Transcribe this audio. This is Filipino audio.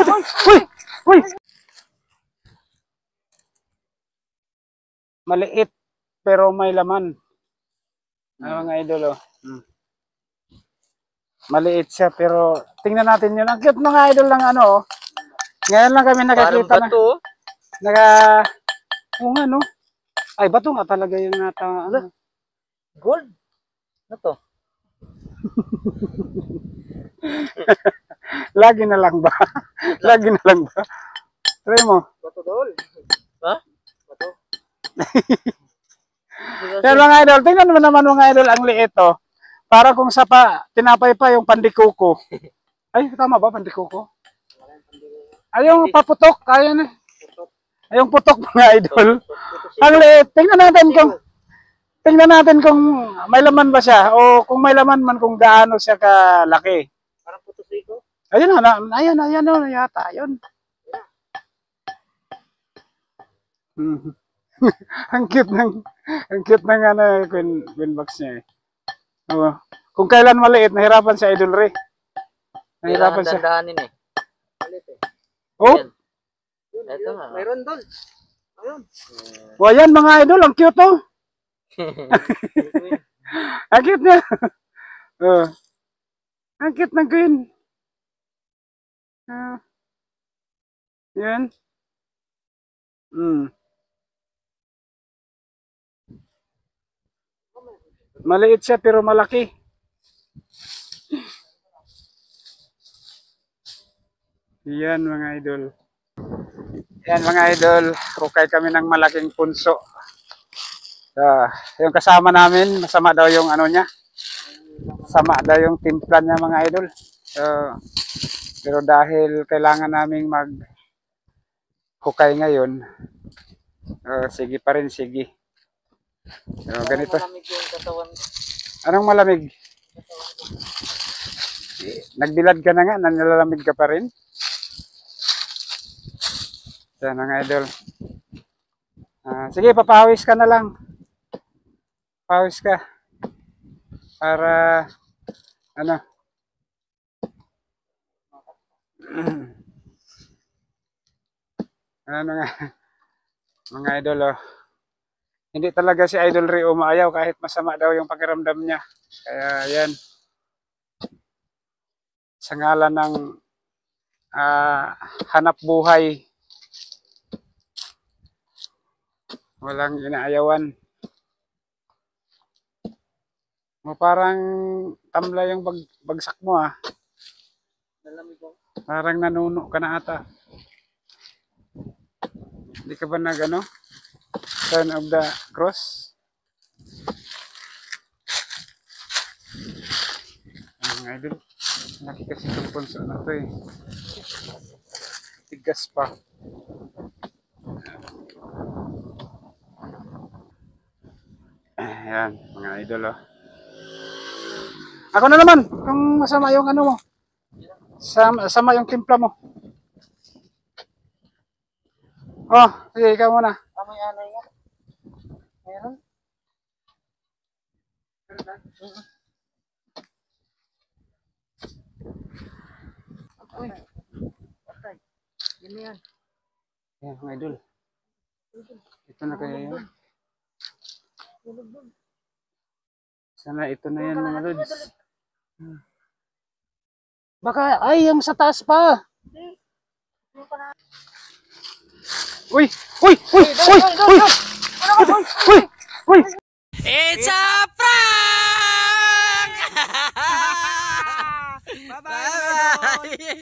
Uy! Uy! Maliit pero may laman. Ano mga idol, oh. Maliit siya pero tingnan natin yun. Ang cute mga idol ng ano, oh. Ngayon lang kami nakakita na. Oo nga, no? Ay, bato nga talaga yung nata. Ano? Gold? Ano to? Lagi na lang ba? Lagi na lang ba? Try mo. Bato dol. Ha? Bato. Pero mga idol, tingnan mo naman mga idol, ang liit, oh. Para kung sa tinapay pa yung pandikuko. Ay, tama ba pandikuko? Ay, yung paputok, ayun eh. Ay, yung putok mga idol. Ang liit. Tingnan natin kung may laman ba siya o kung may laman man kung gaano siya kalaki. Parang putusiko. Ayun na yata, ayun. ang cute ng ano, queen box niya eh. Oh. Kung kailan maliit, nahirapan si Idol Ray. Nahirapan siya. Dandahanin eh. Maliit eh. Oh? Ito nga. Mayroon doon. Ayun. O yan mga idol, ang cute oh. Ang cute niya. Oh. Ang cute ng queen. Yan. Maliit siya pero malaki. Yan mga idol. Yan mga idol, hukay kami ng malaking punso. Yung kasama namin, masama daw yung ano niya. Sama daw yung timpla niya mga idol. Pero dahil kailangan naming hukay ngayon, sige pa rin, sige. Ganito. Malamig yung katawan. Anong malamig? Nagbilad ka na nga, nalalamig ka pa rin. Yan mga idol. Sige, papawis ka na lang. Pawis ka. Para, ano. Ano nga. Mga idol, oh. Hindi talaga si Idol Ray umaayaw kahit masama daw yung pakiramdam niya. Kaya yan. Sa ngalan ng hanap buhay. Walang inaayawan. Parang tamla yung bagsak mo ah. Parang nanuno ka na ata. Hindi ka ba nag-ano? Sign of the cross. Mga idol, laki kasi itong punso na ito eh. Tigas pa. Ayan, mga idol oh. Ako na naman, kung masama yung ano mo. Sama yung timpla mo. Oh, sige, ikaw muna. Amoy anay nga. Meron? Uy. Patay. Yun na yan. Ayan, mga idol. Ito na kaya yun. Sana ito na yan mga lods. Baka, ay, yung sa taas pa. Uy! Uy! Uy! Uy! Uy! Uy! Uy! It's a prank! Bye-bye!